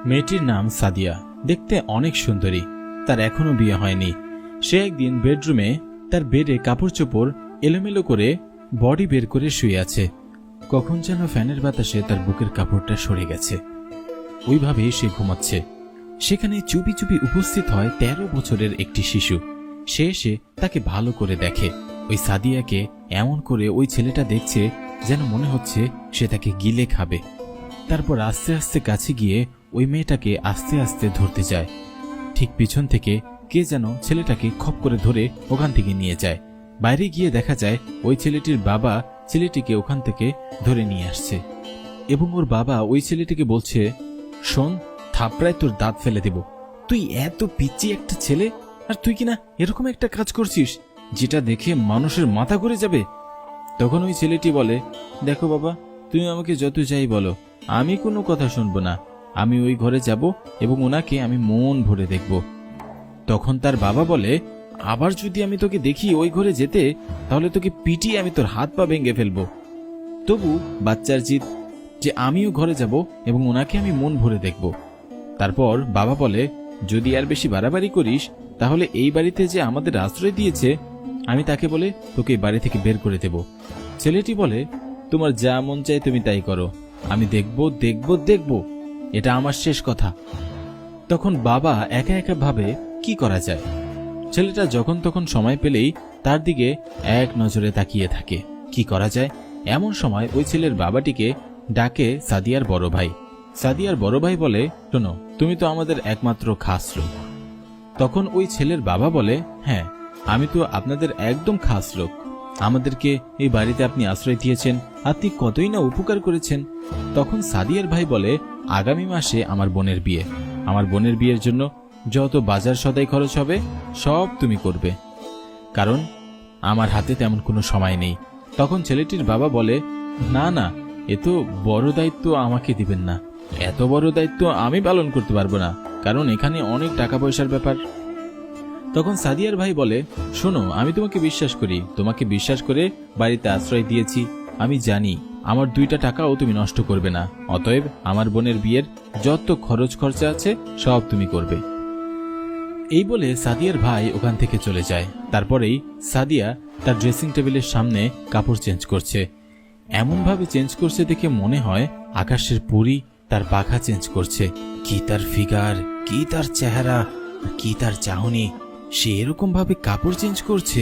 মেয়েটির নাম সাদিয়া। দেখতে অনেক সুন্দরী। তার এখনো বিয়ে হয়নি। সে একদিন বেডরুমে তার বেডে কাপড় চোপড় এলোমেলো করে বডি বের করে শুয়ে আছে। কখন যেন ফ্যানের বাতাসে তার বুকের কাপড়টা সরে গেছে। ওইভাবে সে ঘুমাচ্ছে। সেখানে চুপি চুপি উপস্থিত হয় 13 বছরের একটি শিশু। সে এসে তাকে ভালো করে দেখে। ওই সাদিয়াকে এমন করে ওই ছেলেটা দেখছে যেন মনে হচ্ছে সে তাকে গিলে খাবে। তারপর আস্তে আস্তে কাছে গিয়ে ওই মেয়েটাকে আস্তে আস্তে ধরতে যায়। ঠিক পিছন থেকে কে যেন ছেলেটাকে খপ করে ধরে ওখান থেকে নিয়ে যায়। বাইরে গিয়ে দেখা যায় ওই ছেলেটির বাবা ছেলেটিকে ওখান থেকে ধরে নিয়ে আসছে এবং ওর বাবা ওই ছেলেটিকে বলছে, শোন, থাপড়ায় তোর দাঁত ফেলে দেব। তুই এত পিচ্চি একটা ছেলে, আর তুই কিনা এরকম একটা কাজ করছিস যেটা দেখে মানুষের মাথা ঘুরে যাবে। তখন ওই ছেলেটি বলে, দেখো বাবা, তুমি আমাকে যত যাই বলো, আমি কোনো কথা শুনবো না। আমি ওই ঘরে যাব এবং ওনাকে আমি মন ভরে দেখব। তখন তার বাবা বলে, আবার যদি আমি তোকে দেখি ওই ঘরে যেতে, তাহলে তোকে পিটিয়ে আমি তোর হাত পা ভেঙে ফেলবো। তবু বাচ্চার জিদ যে আমিও ঘরে যাব এবং ওনাকে আমি মন ভরে দেখব। তারপর বাবা বলে, যদি আর বেশি বাড়াবাড়ি করিস, তাহলে এই বাড়িতে যে আমাদের আশ্রয় দিয়েছে, আমি তাকে বলে তোকে এই বাড়ি থেকে বের করে দেব। ছেলেটি বলে, তোমার যা মন চায় তুমি তাই করো, আমি দেখব দেখব দেখব, এটা আমার শেষ কথা। তখন বাবা একা একা ভাবে কি করা যায়। ছেলেটা যখন তখন সময় পেলেই তার দিকে এক নজরে তাকিয়ে থাকে। কি করা যায়? এমন সময় ওই ছেলের বাবাটিকে ডাকে সাদিয়ার বড় ভাই। সাদিয়ার বড় ভাই বলে, শোনো, তুমি তো আমাদের একমাত্র খাস লোক। তখন ওই ছেলের বাবা বলে, হ্যাঁ, আমি তো আপনাদের একদম খাস লোক। আমাদেরকে এই বাড়িতে আপনি আশ্রয় দিয়েছেন, আপনি কতই না উপকার করেছেন। তখন সাদিয়ার ভাই বলে, আগামী মাসে আমার বোনের বিয়ে। আমার বোনের বিয়ের জন্য যত বাজার সদাই খরচ হবে সব তুমি করবে, কারণ আমার হাতে তেমন কোনো সময় নেই। তখন ছেলেটির বাবা বলে, না না, এ তো বড় দায়িত্ব, আমাকে দিবেন না। এত বড় দায়িত্ব আমি পালন করতে পারবো না, কারণ এখানে অনেক টাকা পয়সার ব্যাপার। তখন সাদিয়ার ভাই বলে, শোনো, আমি তোমাকে বিশ্বাস করি, তোমাকে বিশ্বাস করে বাড়িতে আশ্রয় দিয়েছি। আমি জানি আমার 2টা টাকাও তুমি নষ্ট করবে না। অতএব আমার বোনের বিয়ের যত খরচ খরচা আছে সব তুমি করবে। এই বলে সাদিয়ার ভাই ওখান থেকে চলে যায়। তারপরেই সাদিয়া তার ড্রেসিং টেবিলের সামনে কাপড় চেঞ্জ করছে। এমনভাবে চেঞ্জ করছে দেখে মনে হয় আকাশের পরী তার পাখা চেঞ্জ করছে। কি তার ফিগার, কি তার চেহারা, কি তার চাহনি। সে এরকম ভাবে কাপড় চেঞ্জ করছে,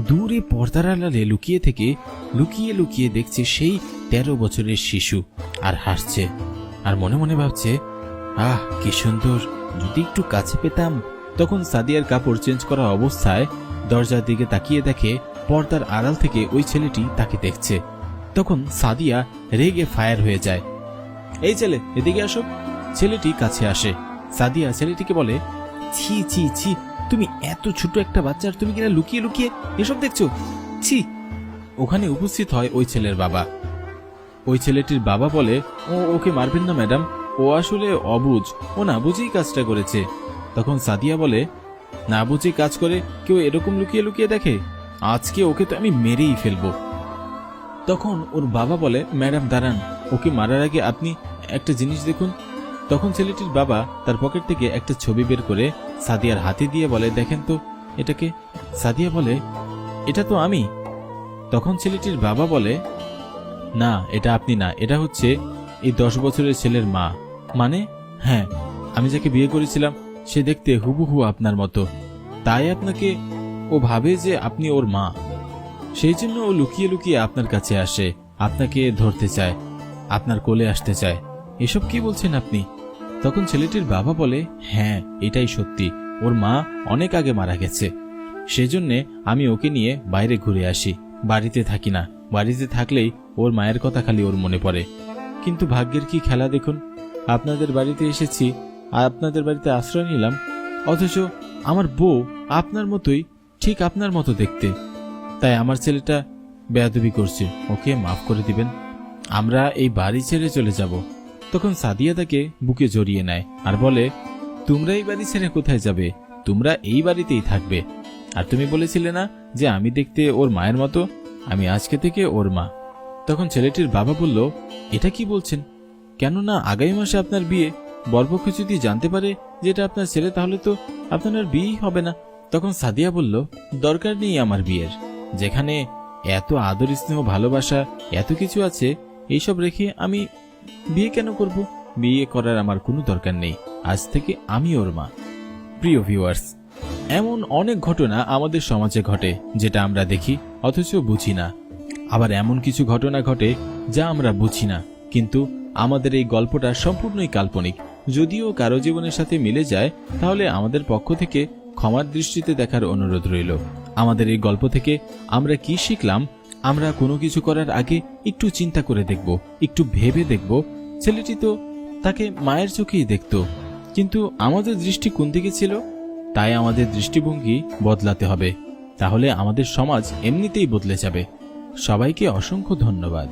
দূরে পর্দার আড়ালে লুকিয়ে থেকে লুকিয়ে লুকিয়ে দেখছে সেই 13 বছরের শিশু, আর হাসছে আর মনে মনে ভাবছে, আহ কি সুন্দর, যদি একটু কাছে পেতাম। তখন সাদিয়ার কাপড় চেঞ্জ করা অবস্থায় দরজার দিকে তাকিয়ে দেখে পর্দার আড়াল থেকে ওই ছেলেটি তাকে দেখছে। তখন সাদিয়া রেগে ফায়ার হয়ে যায়। এই ছেলে, এদিকে আসো। ছেলেটি কাছে আসে। সাদিয়া ছেলেটিকে বলে, ছি ছি ছি, তুমি এত ছোট একটা বাচ্চার তুমি কিনা লুকিয়ে লুকিয়ে এসব দেখছো, ছি। ওখানে উপস্থিত হয় ওই ছেলের বাবা। ওই ছেলেটির বাবা বলে, ওকে মারবেন না ম্যাডাম, ও আসলে অবুঝ, ও না বুঝেই কাজটা করেছে। তখন সাদিয়া বলে, না বুঝে কাজ করে কেউ এরকম লুকিয়ে লুকিয়ে দেখে? আজকে ওকে তো আমি মেরেই ফেলবো। তখন ওর বাবা বলে, ম্যাডাম দাঁড়ান, ওকে মারার আগে আপনি একটা জিনিস দেখুন। তখন ছেলেটির বাবা তার পকেট থেকে একটা ছবি বের করে সাদিয়ার হাতে দিয়ে বলে, দেখেন তো এটাকে। সাদিয়া বলে, এটা তো আমি। তখন ছেলেটির বাবা বলে, না, এটা আপনি না, এটা হচ্ছে এই 10 বছরের ছেলের মা। মানে? হ্যাঁ, আমি যাকে বিয়ে করেছিলাম সে দেখতে হুবহু আপনার মতো, তাই আপনাকে ও ভাবে যে আপনি ওর মা। সেই জন্য ও লুকিয়ে লুকিয়ে আপনার কাছে আসে, আপনাকে ধরতে চায়, আপনার কোলে আসতে চায়। এসব কি বলছেন আপনি? তখন ছেলেটির বাবা বলে, হ্যাঁ, এটাই সত্যি, ওর মা অনেক আগে মারা গেছে। সেজন্য আমি ওকে নিয়ে বাইরে ঘুরে আসি, বাড়িতে থাকি না। বাড়িতে থাকলেই ওর মায়ের কথা খালি ওর মনে পড়ে। কিন্তু ভাগ্যের কি খেলা দেখুন, আপনাদের বাড়িতে এসেছি, আপনাদের বাড়িতে আশ্রয় নিলাম, অথচ আমার বউ আপনার মতোই, ঠিক আপনার মতো দেখতে। তাই আমার ছেলেটা বেয়াদবি করছে, ওকে মাফ করে দিবেন, আমরা এই বাড়ি ছেড়ে চলে যাব। তখন সাদিয়া তাকে বুকে জড়িয়ে নেয় আর বলে, তোমরা এই বাড়ি ছেড়ে কোথায় যাবে? তোমরা এই বাড়িতেই থাকবে। আর তুমি বলেছিলে না যে আমি দেখতে ওর মায়ের মতো? আমি আজকে থেকে ওর মা। তখন ছেলেটির বাবা বলল, এটা কি বলছেন? কেননা আগামী মাসে আপনার বিয়ে, বরপক্ষ যদি জানতে পারে যেটা আপনার ছেলে, তাহলে তো আপনার আর বিয়েই হবে না। তখন সাদিয়া বলল, দরকার নেই আমার বিয়ের। যেখানে এত আদর, স্নেহ, ভালোবাসা, এত কিছু আছে, এইসব রেখে আমি বিয়ে কেন করব? বিয়ে করার আমার কোনো দরকার নেই। আজ থেকে আমি ওর মা। প্রিয় ভিউয়ার্স, এমন অনেক ঘটনা আমাদের সমাজে ঘটে যেটা আমরা দেখি অথচ বুঝি না। আবার এমন কিছু ঘটনা ঘটে যা আমরা বুঝি না, কিন্তু আমাদের এই গল্পটা সম্পূর্ণই কাল্পনিক। যদিও কারো জীবনের সাথে মিলে যায়, তাহলে আমাদের পক্ষ থেকে ক্ষমার দৃষ্টিতে দেখার অনুরোধ রইল। আমাদের এই গল্প থেকে আমরা কি শিখলাম? আমরা কোনো কিছু করার আগে একটু চিন্তা করে দেখব, একটু ভেবে দেখব। ছেলেটি তো তাকে মায়ের চোখেই দেখত, কিন্তু আমাদের দৃষ্টি কোন দিকে ছিল? তাই আমাদের দৃষ্টিভঙ্গি বদলাতে হবে, তাহলে আমাদের সমাজ এমনিতেই বদলে যাবে। সবাইকে অসংখ্য ধন্যবাদ।